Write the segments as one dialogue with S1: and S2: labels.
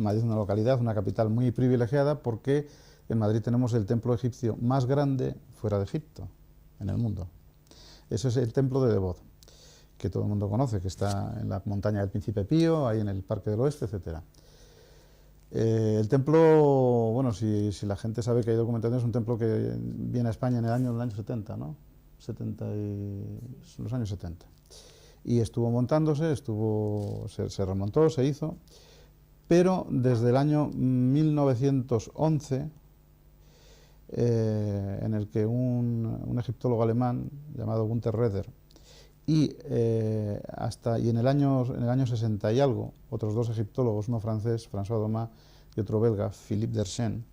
S1: Madrid es una localidad, una capital muy privilegiada, porque en Madrid tenemos el templo egipcio más grande fuera de Egipto, en el mundo. Ese es el templo de Devot, que todo el mundo conoce, que está en la montaña del Príncipe Pío, ahí en el Parque del Oeste, etcétera. El templo, bueno, si la gente sabe que hay documentación, es un templo que viene a España en el año 70, ¿no? Los años 70. Y estuvo montándose, se remontó, se hizo, pero desde el año 1911, en el que un egiptólogo alemán llamado Günther Roeder y en el año 60 y algo, otros dos egiptólogos, uno francés, François Domat, y otro belga, Philippe Dersenne,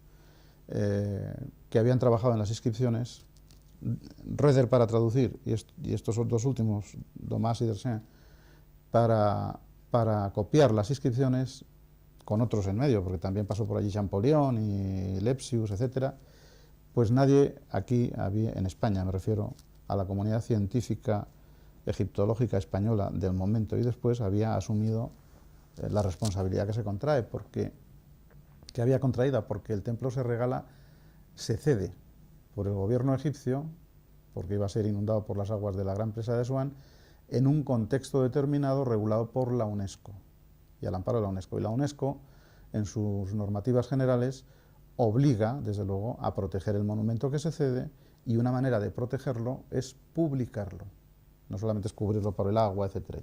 S1: que habían trabajado en las inscripciones, Roeder para traducir, y estos dos últimos, Domat y Dersenne, para copiar las inscripciones, con otros en medio, porque también pasó por allí Champollion y Lepsius, etcétera. Pues nadie aquí, en España me refiero, a la comunidad científica egiptológica española del momento y después, había asumido la responsabilidad que se contrae, que había contraída, porque el templo se cede por el gobierno egipcio, porque iba a ser inundado por las aguas de la gran presa de Asuán, en un contexto determinado regulado por la UNESCO y al amparo de la UNESCO. Y la UNESCO, en sus normativas generales, obliga, desde luego, a proteger el monumento que se cede, y una manera de protegerlo es publicarlo, no solamente es cubrirlo por el agua, etcétera.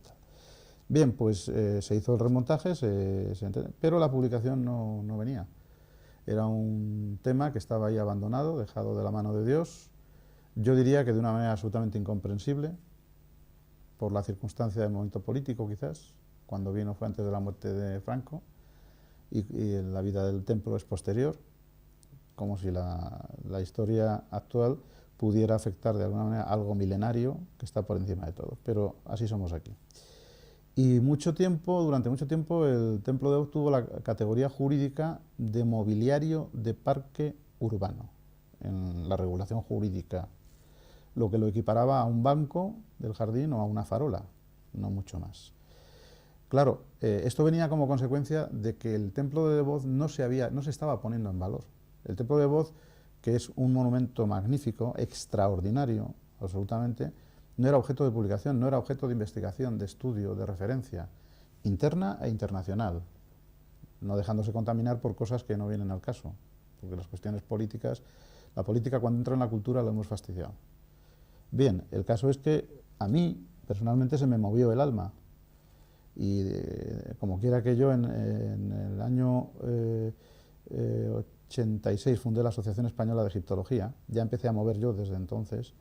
S1: Bien, pues se hizo el remontaje, pero la publicación no venía. Era un tema que estaba ahí abandonado, dejado de la mano de Dios, yo diría que de una manera absolutamente incomprensible, por la circunstancia del momento político quizás, cuando vino fue antes de la muerte de Franco, y la vida del templo es posterior, como si la historia actual pudiera afectar de alguna manera algo milenario que está por encima de todo, pero así somos aquí. Y durante mucho tiempo, el templo de obtuvo la categoría jurídica de mobiliario de parque urbano, en la regulación jurídica, lo que lo equiparaba a un banco del jardín o a una farola, no mucho más. Claro, esto venía como consecuencia de que el templo de Devot no se estaba poniendo en valor. El templo de Devot, que es un monumento magnífico, extraordinario, absolutamente, no era objeto de publicación, no era objeto de investigación, de estudio, de referencia, interna e internacional, no dejándose contaminar por cosas que no vienen al caso, porque las cuestiones políticas, la política cuando entra en la cultura la hemos fastidiado. Bien, el caso es que a mí, personalmente, se me movió el alma, y como quiera que yo, en el año 86 fundé la Asociación Española de Egiptología, ya empecé a mover yo desde entonces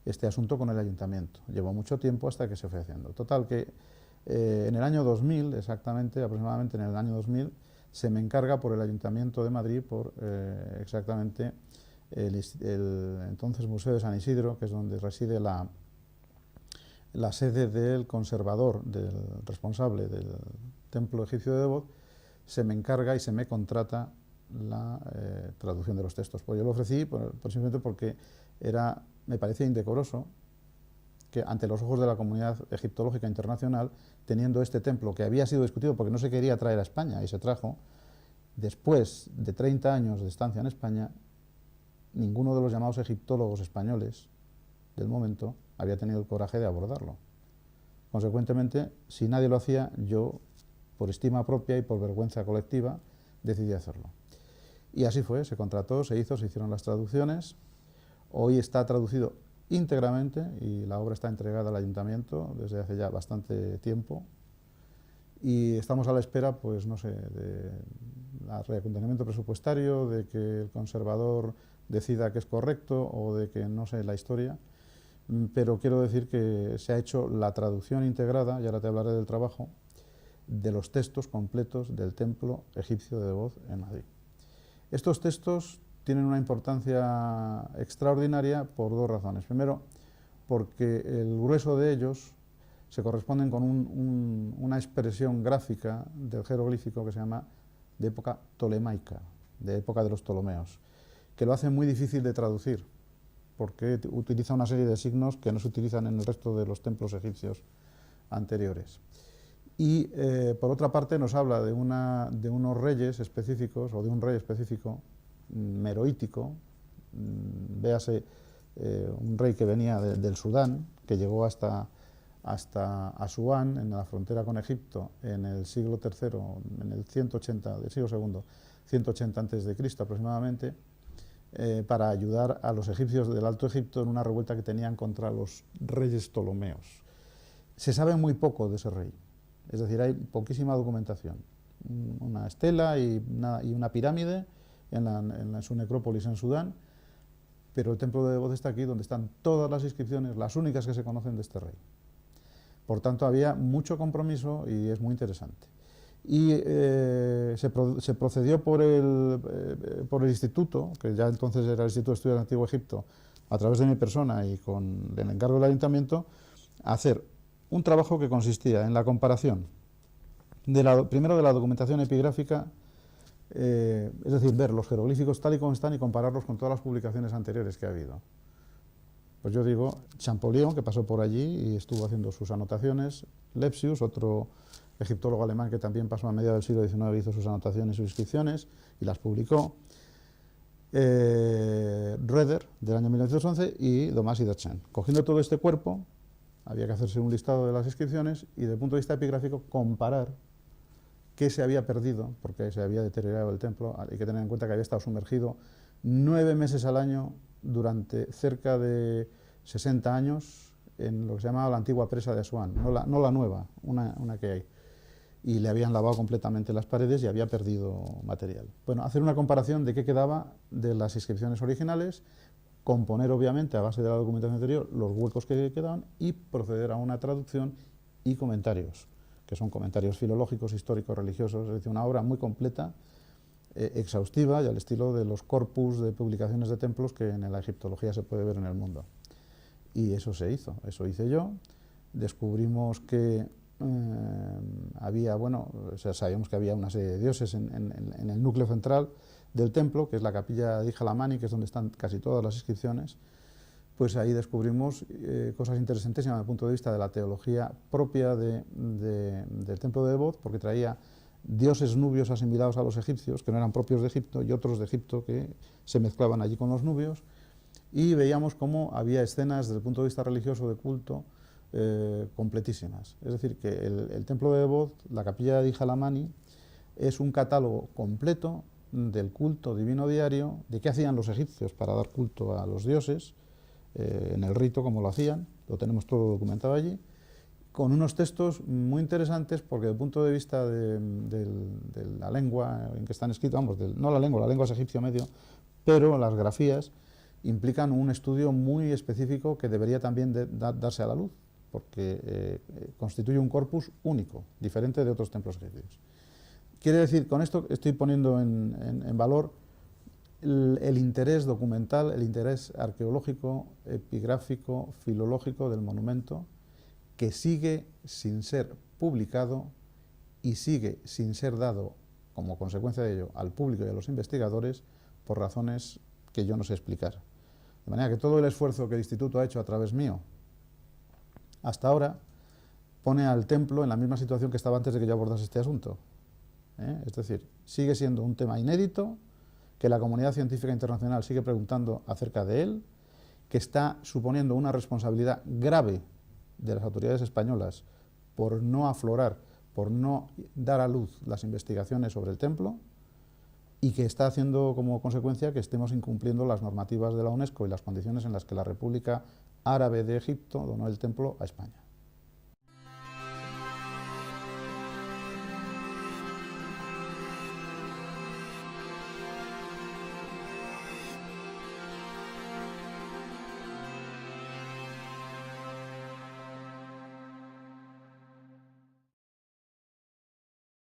S1: este asunto con el ayuntamiento. Llevó mucho tiempo hasta que se fue haciendo. Total que en el año 2000, aproximadamente en el año 2000, se me encarga por el Ayuntamiento de Madrid, por exactamente el entonces Museo de San Isidro, que es donde reside la sede del conservador, del responsable del templo egipcio de Devot, se me encarga y se me contrata la traducción de los textos. Pues yo lo ofrecí simplemente porque me parecía indecoroso que ante los ojos de la comunidad egiptológica internacional, teniendo este templo que había sido discutido porque no se quería traer a España y se trajo, después de 30 años de estancia en España, ninguno de los llamados egiptólogos españoles del momento había tenido el coraje de abordarlo. Consecuentemente, si nadie lo hacía, yo, por estima propia y por vergüenza colectiva, decidí hacerlo. Y así fue, se contrató, se hicieron las traducciones. Hoy está traducido íntegramente y la obra está entregada al ayuntamiento desde hace ya bastante tiempo. Y estamos a la espera, pues no sé, del reacontentamiento presupuestario, de que el conservador decida que es correcto o de que no sé la historia. Pero quiero decir que se ha hecho la traducción integrada, y ahora te hablaré del trabajo, de los textos completos del templo egipcio de Devot en Madrid. Estos textos tienen una importancia extraordinaria por dos razones. Primero, porque el grueso de ellos se corresponden con una expresión gráfica del jeroglífico que se llama de época tolemaica, de época de los Ptolomeos, que lo hace muy difícil de traducir, porque utiliza una serie de signos que no se utilizan en el resto de los templos egipcios anteriores. Y por otra parte nos habla de unos reyes específicos, o de un rey específico, meroítico, véase un rey que venía del Sudán, que llegó hasta Asuán, en la frontera con Egipto, en el siglo III, en el 180, del siglo II, 180 a.C. aproximadamente, para ayudar a los egipcios del Alto Egipto en una revuelta que tenían contra los reyes ptolomeos. Se sabe muy poco de ese rey, es decir, hay poquísima documentación. Una estela y una pirámide en su necrópolis en Sudán, pero el templo de Debod está aquí, donde están todas las inscripciones, las únicas que se conocen de este rey. Por tanto, había mucho compromiso y es muy interesante. Y se procedió por el instituto, que ya entonces era el Instituto de Estudios del Antiguo Egipto, a través de mi persona y con el encargo del ayuntamiento, a hacer un trabajo que consistía en la comparación, primero de la documentación epigráfica, es decir, ver los jeroglíficos tal y como están y compararlos con todas las publicaciones anteriores que ha habido. Pues yo digo, Champollion, que pasó por allí y estuvo haciendo sus anotaciones, Lepsius, otro egiptólogo alemán que también pasó a mediados del siglo XIX, hizo sus anotaciones y sus inscripciones y las publicó, Roeder, del año 1911, y Domas y Dachenne. Cogiendo todo este cuerpo, había que hacerse un listado de las inscripciones y, desde el punto de vista epigráfico, comparar qué se había perdido, porque se había deteriorado el templo. Hay que tener en cuenta que había estado sumergido 9 meses al año durante cerca de 60 años en lo que se llamaba la antigua presa de Asuán, no la nueva, una que hay. Y le habían lavado completamente las paredes y había perdido material. Bueno, hacer una comparación de qué quedaba de las inscripciones originales, componer obviamente a base de la documentación anterior los huecos que quedaban y proceder a una traducción y comentarios, que son comentarios filológicos, históricos, religiosos, es decir, una obra muy completa, exhaustiva y al estilo de los corpus de publicaciones de templos que en la egiptología se puede ver en el mundo. Y eso se hizo, eso hice yo. Descubrimos que había, bueno, o sea, sabíamos que había una serie de dioses en el núcleo central del templo, que es la capilla de Ijalamani, que es donde están casi todas las inscripciones. Pues ahí descubrimos cosas interesantísimas desde el punto de vista de la teología propia del templo de Debod, porque traía dioses nubios asimilados a los egipcios, que no eran propios de Egipto, y otros de Egipto que se mezclaban allí con los nubios, y veíamos cómo había escenas desde el punto de vista religioso de culto completísimas. Es decir, que el templo de Debod, la capilla de Ijalamani, es un catálogo completo del culto divino diario, de qué hacían los egipcios para dar culto a los dioses, en el rito como lo hacían, lo tenemos todo documentado allí, con unos textos muy interesantes porque desde el punto de vista de la lengua en que están escritos, vamos, no la lengua es egipcio medio, pero las grafías implican un estudio muy específico que debería también darse a la luz, porque constituye un corpus único, diferente de otros templos egipcios. Quiere decir, con esto estoy poniendo en valor el interés documental, el interés arqueológico, epigráfico, filológico del monumento, que sigue sin ser publicado y sigue sin ser dado, como consecuencia de ello, al público y a los investigadores, por razones que yo no sé explicar. De manera que todo el esfuerzo que el Instituto ha hecho a través mío, hasta ahora, pone al templo en la misma situación que estaba antes de que yo abordase este asunto. Es decir, sigue siendo un tema inédito, que la comunidad científica internacional sigue preguntando acerca de él, que está suponiendo una responsabilidad grave de las autoridades españolas por no aflorar, por no dar a luz las investigaciones sobre el templo, y que está haciendo como consecuencia que estemos incumpliendo las normativas de la UNESCO y las condiciones en las que la República Árabe de Egipto donó el templo a España.